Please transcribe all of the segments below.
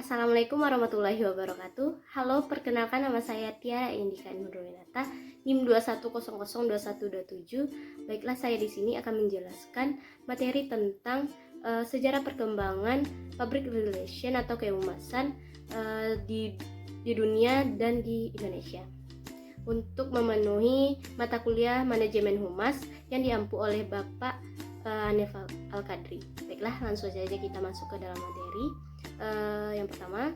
Assalamualaikum warahmatullahi wabarakatuh. Halo, perkenalkan nama saya Tiara Indika Nurwinata, NIM 21002127. Baiklah, saya di sini akan menjelaskan materi tentang sejarah perkembangan public relation atau kehumasan di dunia dan di Indonesia. Untuk memenuhi mata kuliah manajemen humas yang diampu oleh Bapak Hanif Al-Qadri. Baiklah, langsung saja kita masuk ke dalam materi. Yang pertama,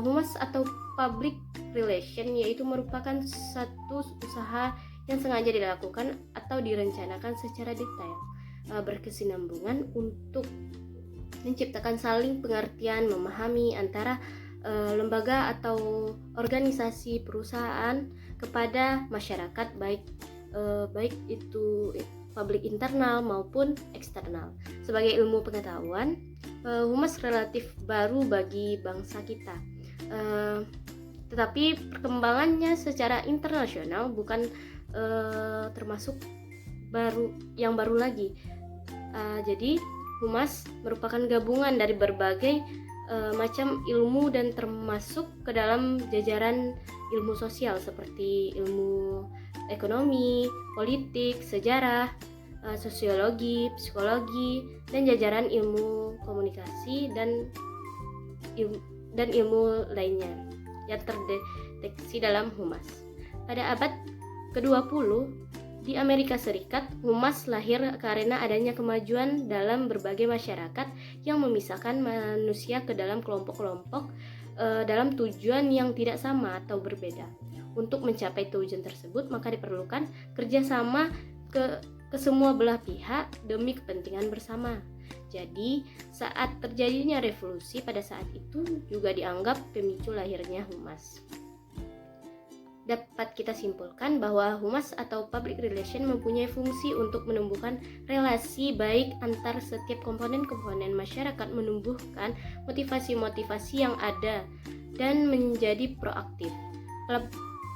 humas atau public relation yaitu merupakan satu usaha yang sengaja dilakukan atau direncanakan secara detail, berkesinambungan untuk menciptakan saling pengertian, memahami antara lembaga atau organisasi perusahaan kepada masyarakat, baik itu publik internal maupun eksternal. Sebagai ilmu pengetahuan, humas relatif baru bagi bangsa kita, tetapi perkembangannya secara internasional bukan termasuk baru lagi. Jadi humas merupakan gabungan dari berbagai macam ilmu dan termasuk ke dalam jajaran ilmu sosial seperti ilmu ekonomi, politik, sejarah, sosiologi, psikologi, dan jajaran ilmu komunikasi dan ilmu lainnya yang terdeteksi dalam humas. Pada abad ke-20 di Amerika Serikat, humas lahir karena adanya kemajuan dalam berbagai masyarakat yang memisahkan manusia ke dalam kelompok-kelompok dalam tujuan yang tidak sama atau berbeda. Untuk mencapai tujuan tersebut, maka diperlukan kerjasama ke semua belah pihak demi kepentingan bersama. Jadi, saat terjadinya revolusi pada saat itu juga dianggap pemicu lahirnya humas. Dapat kita simpulkan bahwa humas atau public relation mempunyai fungsi untuk menumbuhkan relasi baik antar setiap komponen-komponen masyarakat, menumbuhkan motivasi-motivasi yang ada dan menjadi proaktif.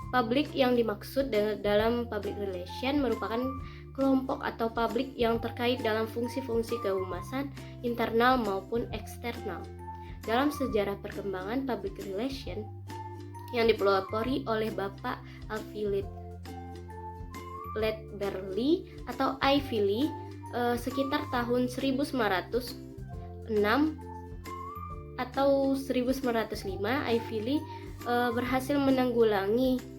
Publik yang dimaksud dalam public relation merupakan kelompok atau publik yang terkait dalam fungsi-fungsi kehumasan internal maupun eksternal. Dalam sejarah perkembangan public relation yang dipelopori oleh Bapak Alfred Ledberly atau Ivy Lee sekitar tahun 1906 atau 1905, Ivy Lee berhasil menanggulangi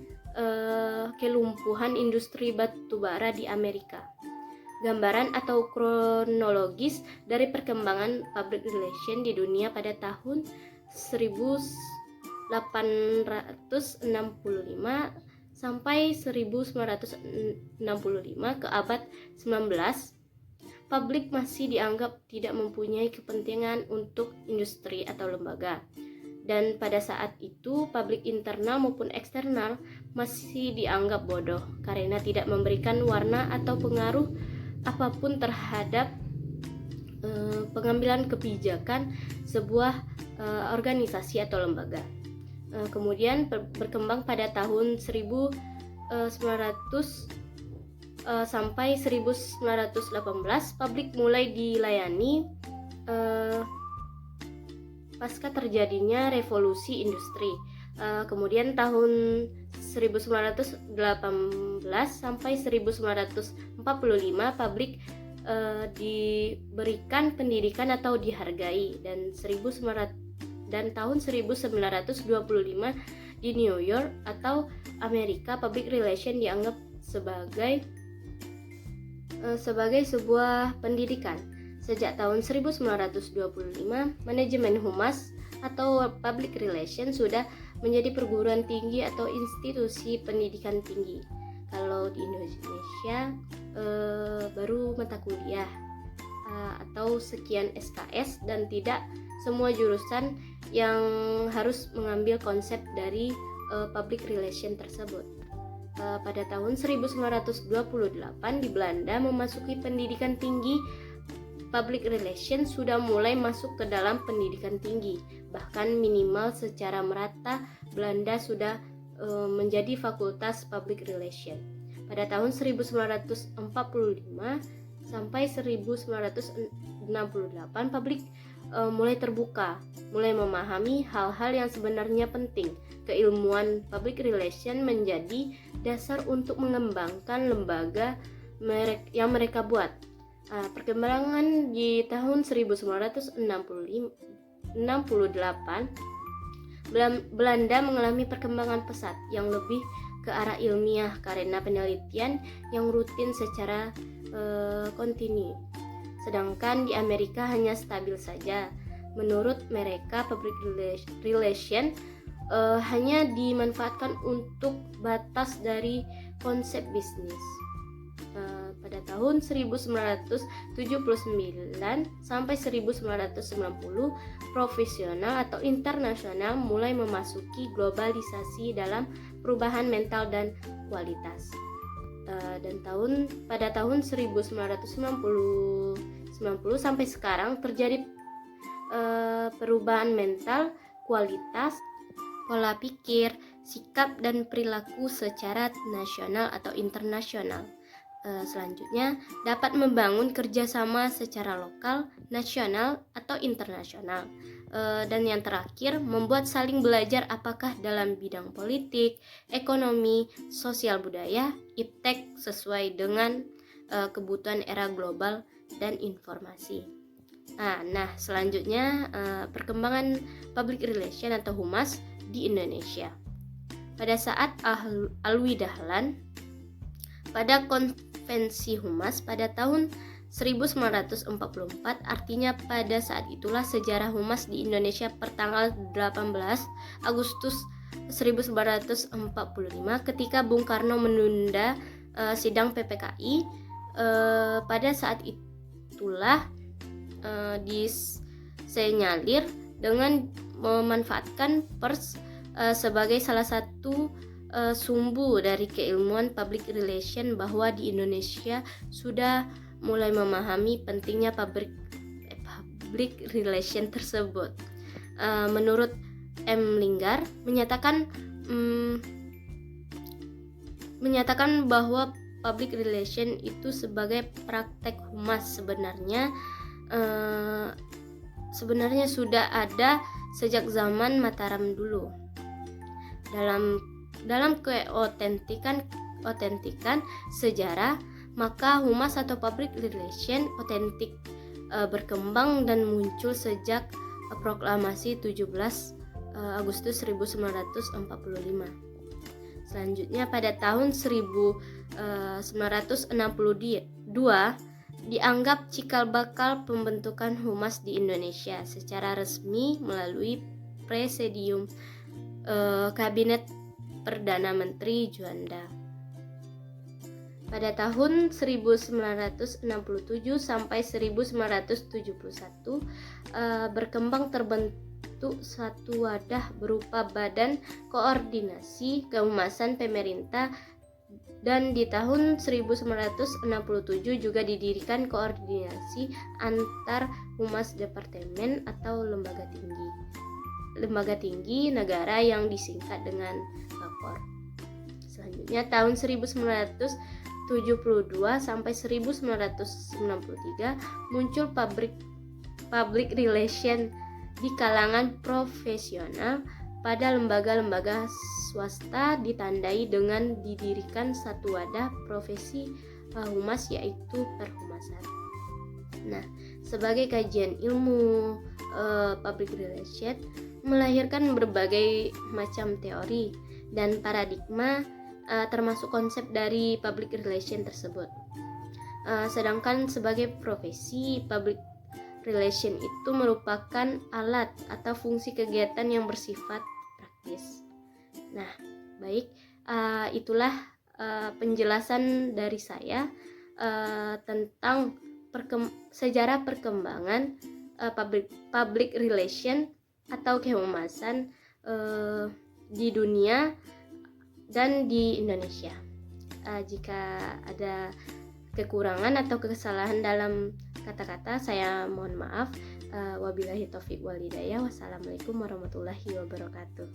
kelumpuhan industri batubara di Amerika. Gambaran atau kronologis dari perkembangan public relation di dunia pada tahun 1865 sampai 1965 ke abad 19, publik masih dianggap tidak mempunyai kepentingan untuk industri atau lembaga. Dan pada saat itu, publik internal maupun eksternal masih dianggap bodoh karena tidak memberikan warna atau pengaruh apapun terhadap pengambilan kebijakan sebuah organisasi atau lembaga. Kemudian berkembang pada tahun 1900 sampai 1918, publik mulai dilayani pasca terjadinya revolusi industri. Kemudian tahun 1918 sampai 1945, publik diberikan pendidikan atau dihargai, dan tahun 1925 di New York atau Amerika, public relation dianggap sebagai sebuah pendidikan. Sejak tahun 1925, manajemen humas atau public relation sudah menjadi perguruan tinggi atau institusi pendidikan tinggi. Kalau di Indonesia baru mata kuliah atau sekian SKS, dan tidak semua jurusan yang harus mengambil konsep dari public relation tersebut. Pada tahun 1928 di Belanda memasuki pendidikan tinggi, public relation sudah mulai masuk ke dalam pendidikan tinggi. Bahkan minimal secara merata Belanda sudah menjadi fakultas public relation. Pada tahun 1945 sampai 1968, public mulai terbuka, mulai memahami hal-hal yang sebenarnya penting. Keilmuan public relation menjadi dasar untuk mengembangkan lembaga yang mereka buat. Perkembangan di tahun 1968, Belanda mengalami perkembangan pesat yang lebih ke arah ilmiah karena penelitian yang rutin secara kontinu. Sedangkan di Amerika hanya stabil saja. Menurut mereka, public relation hanya dimanfaatkan untuk batas dari konsep bisnis. Pada tahun 1979 sampai 1990, profesional atau internasional mulai memasuki globalisasi dalam perubahan mental dan kualitas. Dan pada tahun 1990 sampai sekarang terjadi perubahan mental, kualitas, pola pikir, sikap dan perilaku secara nasional atau internasional. Selanjutnya dapat membangun kerjasama secara lokal, nasional atau internasional. Dan yang terakhir, membuat saling belajar apakah dalam bidang politik, ekonomi, sosial budaya, iptek sesuai dengan kebutuhan era global dan informasi. Nah, selanjutnya perkembangan public relation atau humas di Indonesia. Pada saat Alwi Dahlan pada konvensi humas pada tahun 1944, artinya pada saat itulah sejarah humas di Indonesia pertanggal 18 Agustus 1945 ketika Bung Karno menunda sidang PPKI. Pada saat itulah disenyalir dengan memanfaatkan pers sebagai salah satu sumbu dari keilmuan public relation bahwa di Indonesia sudah mulai memahami pentingnya public relation tersebut. Menurut M. Linggar menyatakan bahwa public relation itu sebagai praktek humas sebenarnya sudah ada sejak zaman Mataram dulu. Dalam keotentikan sejarah, maka humas atau public relation otentik berkembang dan muncul sejak proklamasi 17 Agustus 1945. Selanjutnya pada tahun 1962 dianggap cikal bakal pembentukan humas di Indonesia secara resmi melalui Presidium Kabinet Perdana Menteri Juanda. Pada tahun 1967 sampai 1971 berkembang terbentuk suatu wadah berupa Badan Koordinasi Kehumasan Pemerintah, dan di tahun 1967 juga didirikan koordinasi antar humas departemen atau lembaga tinggi negara yang disingkat dengan BAKOR. Selanjutnya tahun 1972 sampai 1993 muncul public relation di kalangan profesional pada lembaga-lembaga swasta, ditandai dengan didirikan satu wadah profesi humas yaitu perhumasan. Nah, sebagai kajian ilmu public relation melahirkan berbagai macam teori dan paradigma termasuk konsep dari public relation tersebut. Sedangkan sebagai profesi, public relation itu merupakan alat atau fungsi kegiatan yang bersifat praktis. Nah, baik, itulah penjelasan dari saya tentang sejarah perkembangan public relation atau kehumasan di dunia dan di Indonesia. Jika ada kekurangan atau kesalahan dalam kata-kata, saya mohon maaf. Wabillahi taufiq wal hidayah. Wassalamualaikum warahmatullahi wabarakatuh.